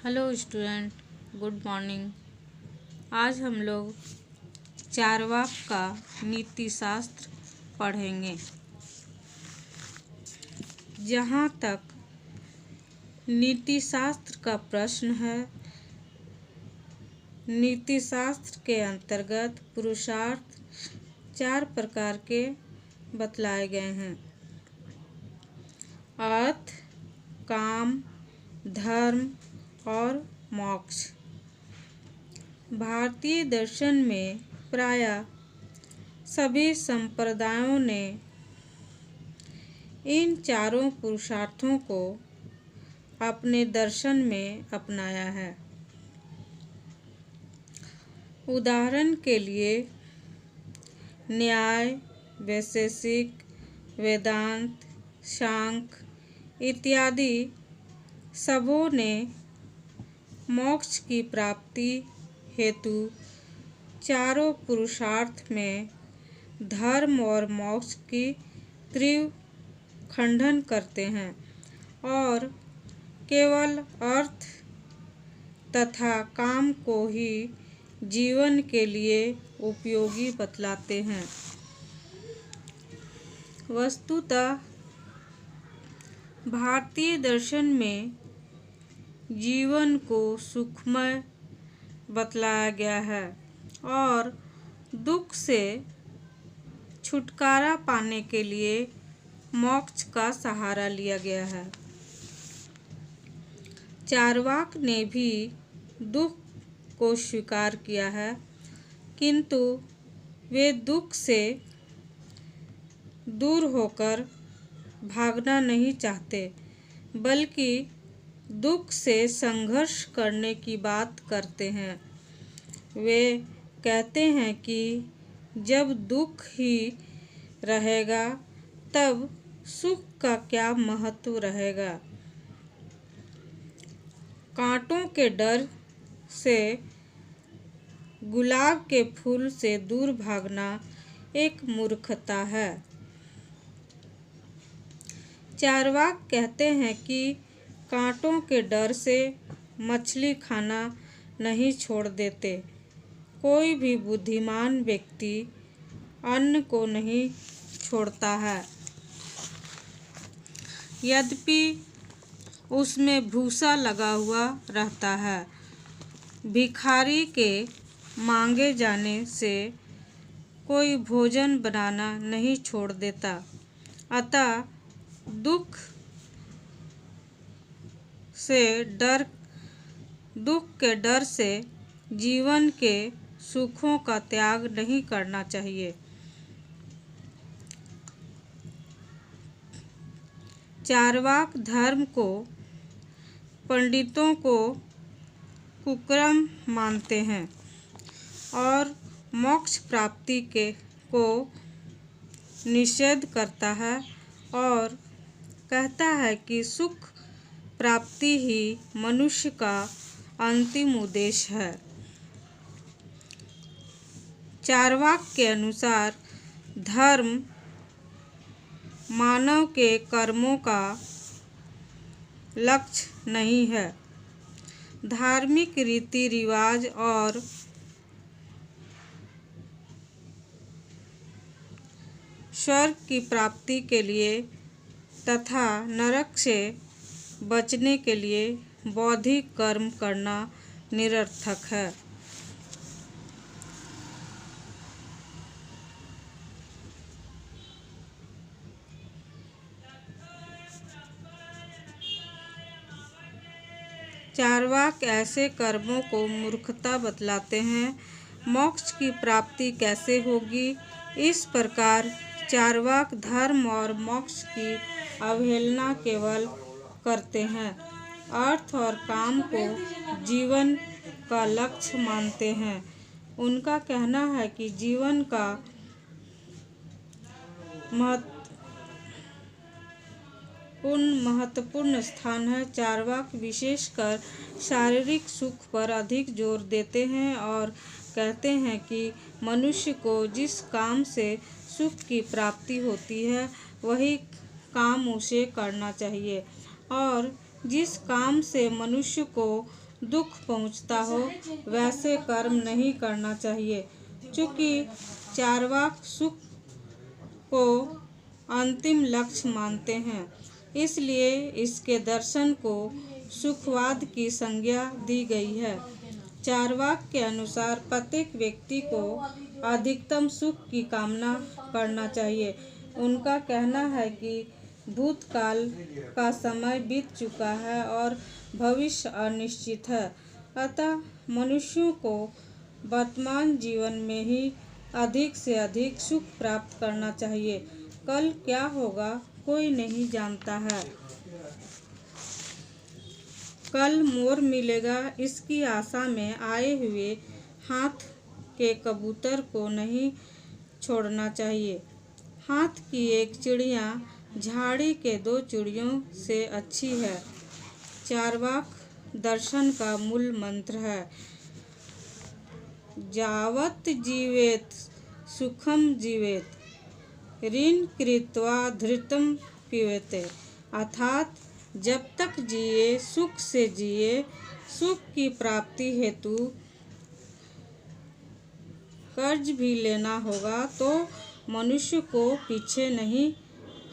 Hello student, good morning. आज हम लोग चारवाक का नीति शास्त्र पढ़ेंगे। जहाँ तक नीति शास्त्र का प्रश्न है, नीति शास्त्र के अंतर्गत पुरुषार्थ 4 प्रकार के बतलाए गए हैं: अर्थ, काम, धर्म और मोक्ष। भारतीय दर्शन में प्रायः सभी संप्रदायों ने इन चारों पुरुषार्थों को अपने दर्शन में अपनाया है। उदाहरण के लिए न्याय, वैशेषिक, वेदांत, सांख्य इत्यादि सबों ने मोक्ष की प्राप्ति हेतु चारों पुरुषार्थ में धर्म और मोक्ष की तीव्र खंडन करते हैं और केवल अर्थ तथा काम को ही जीवन के लिए उपयोगी बतलाते हैं। वस्तुतः भारतीय दर्शन में जीवन को सुखमय बतलाया गया है और दुख से छुटकारा पाने के लिए मोक्ष का सहारा लिया गया है। चारवाक ने भी दुख को स्वीकार किया है, किंतु वे दुख से दूर होकर भागना नहीं चाहते, बल्कि दुख से संघर्ष करने की बात करते हैं। वे कहते हैं कि जब दुख ही रहेगा तब सुख का क्या महत्व रहेगा। कांटों के डर से गुलाब के फूल से दूर भागना एक मूर्खता है। चारवाक कहते हैं कि कांटों के डर से मछली खाना नहीं छोड़ देते। कोई भी बुद्धिमान व्यक्ति अन्न को नहीं छोड़ता है, यद्यपि उसमें भूसा लगा हुआ रहता है। भिखारी के मांगे जाने से कोई भोजन बनाना नहीं छोड़ देता। अतः दुख के डर से जीवन के सुखों का त्याग नहीं करना चाहिए। चारवाक धर्म को पंडितों को कुकर्म मानते हैं और मोक्ष प्राप्ति को निषेध करता है और कहता है कि सुख प्राप्ति ही मनुष्य का अंतिम उद्देश्य है। चारवाक के अनुसार धर्म मानव के कर्मों का लक्ष्य नहीं है। धार्मिक रीति रिवाज और स्वर्ग की प्राप्ति के लिए तथा नरक से बचने के लिए बौद्धिक कर्म करना निरर्थक है। चारवाक ऐसे कर्मों को मूर्खता बतलाते हैं। मोक्ष की प्राप्ति कैसे होगी? इस प्रकार चारवाक धर्म और मोक्ष की अवहेलना केवल करते हैं। अर्थ और काम को जीवन का लक्ष्य मानते हैं। उनका कहना है कि जीवन का महत्वपूर्ण स्थान है। चारवाक विशेषकर शारीरिक सुख पर अधिक जोर देते हैं और कहते हैं कि मनुष्य को जिस काम से सुख की प्राप्ति होती है वही काम उसे करना चाहिए और जिस काम से मनुष्य को दुख पहुँचता हो वैसे कर्म नहीं करना चाहिए। चूँकि चार्वाक सुख को अंतिम लक्ष्य मानते हैं, इसलिए इसके दर्शन को सुखवाद की संज्ञा दी गई है। चार्वाक के अनुसार प्रत्येक व्यक्ति को अधिकतम सुख की कामना करना चाहिए। उनका कहना है कि भूतकाल का समय बीत चुका है और भविष्य अनिश्चित है, अतः मनुष्यों को वर्तमान जीवन में ही अधिक से अधिक सुख प्राप्त करना चाहिए। कल क्या होगा कोई नहीं जानता है। कल मोर मिलेगा इसकी आशा में आए हुए हाथ के कबूतर को नहीं छोड़ना चाहिए। हाथ की एक चिड़िया झाड़ी के 2 चिड़ियों से अच्छी है। चार्वाक दर्शन का मूल मंत्र है यावत् जीवेत सुखम जीवेत ऋण कृत्वा धृतम पीवेते, अर्थात जब तक जिए सुख से जिए। सुख की प्राप्ति हेतु कर्ज भी लेना होगा तो मनुष्य को पीछे नहीं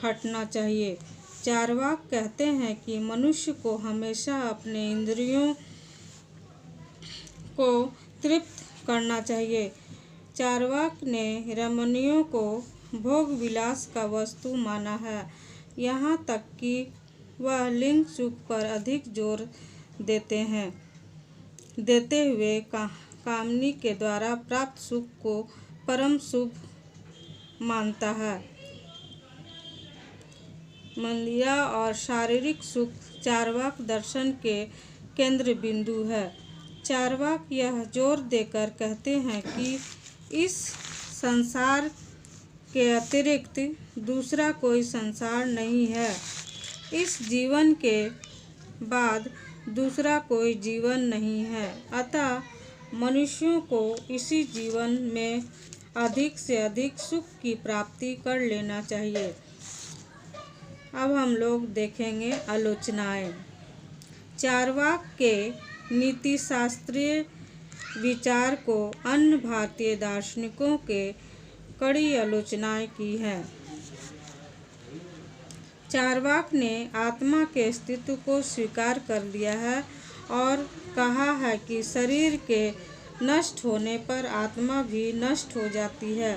हटना चाहिए। चार्वाक कहते हैं कि मनुष्य को हमेशा अपने इंद्रियों को तृप्त करना चाहिए। चार्वाक ने रमणियों को भोग विलास का वस्तु माना है, यहाँ तक कि वह लिंग सुख पर अधिक जोर देते हुए कामनी के द्वारा प्राप्त सुख को परम शुभ मानता है। मंदिरा और शारीरिक सुख चार्वाक दर्शन के केंद्र बिंदु है। चार्वाक यह जोर देकर कहते हैं कि इस संसार के अतिरिक्त दूसरा कोई संसार नहीं है। इस जीवन के बाद दूसरा कोई जीवन नहीं है, अतः मनुष्यों को इसी जीवन में अधिक से अधिक सुख की प्राप्ति कर लेना चाहिए। अब हम लोग देखेंगे आलोचनाएं। चार्वाक के नीति शास्त्रीय विचार को अन्य भारतीय दार्शनिकों के कड़ी आलोचनाएं की हैं। चार्वाक ने आत्मा के अस्तित्व को स्वीकार कर लिया है और कहा है कि शरीर के नष्ट होने पर आत्मा भी नष्ट हो जाती है,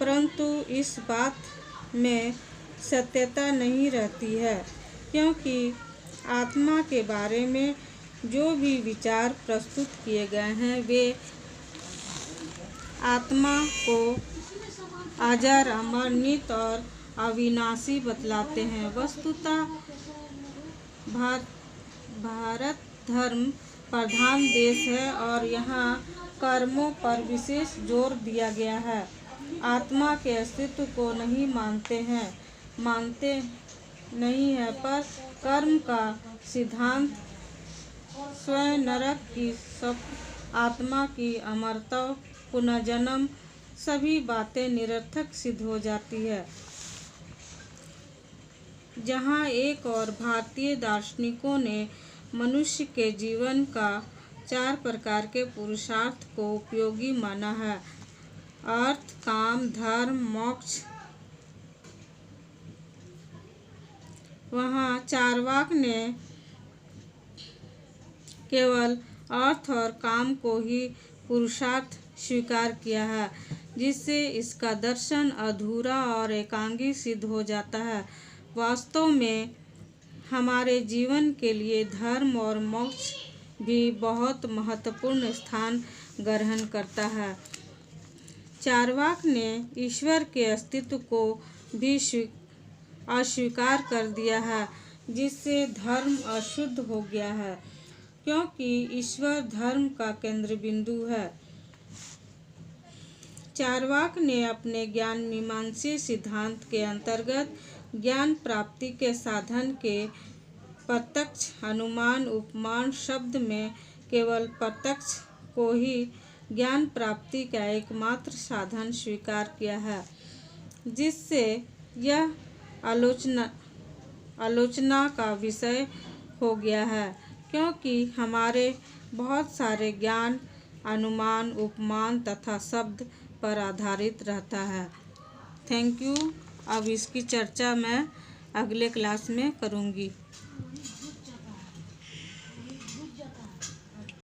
परंतु इस बात में सत्यता नहीं रहती है, क्योंकि आत्मा के बारे में जो भी विचार प्रस्तुत किए गए हैं वे आत्मा को अजर, अमर, नित्य और अविनाशी बतलाते हैं। वस्तुतः भारत धर्म प्रधान देश है और यहाँ कर्मों पर विशेष जोर दिया गया है। आत्मा के अस्तित्व को नहीं मानते नहीं है, पर कर्म का सिद्धांत, स्वयं नरक की सब, आत्मा की अमरता, पुनर्जन्म, सभी बातें निरर्थक सिद्ध हो जाती है। जहाँ एक और भारतीय दार्शनिकों ने मनुष्य के जीवन का 4 प्रकार के पुरुषार्थ को उपयोगी माना है: अर्थ, काम, धर्म, मोक्ष। वहाँ चार्वाक ने केवल अर्थ और काम को ही पुरुषार्थ स्वीकार किया है, जिससे इसका दर्शन अधूरा और एकांगी सिद्ध हो जाता है। वास्तव में हमारे जीवन के लिए धर्म और मोक्ष भी बहुत महत्वपूर्ण स्थान ग्रहण करता है। चार्वाक ने ईश्वर के अस्तित्व को भी अस्वीकार कर दिया है, जिससे धर्म अशुद्ध हो गया है, क्योंकि ईश्वर धर्म का केंद्र बिंदु है। चार्वाक ने अपने ज्ञान मीमांसीय सिद्धांत के अंतर्गत ज्ञान प्राप्ति के साधन के प्रत्यक्ष, अनुमान, उपमान शब्द में केवल प्रत्यक्ष को ही ज्ञान प्राप्ति का एकमात्र साधन स्वीकार किया है, जिससे यह आलोचना का विषय हो गया है, क्योंकि हमारे बहुत सारे ज्ञान अनुमान, उपमान तथा शब्द पर आधारित रहता है। Thank you. अब इसकी चर्चा मैं अगले क्लास में करूँगी।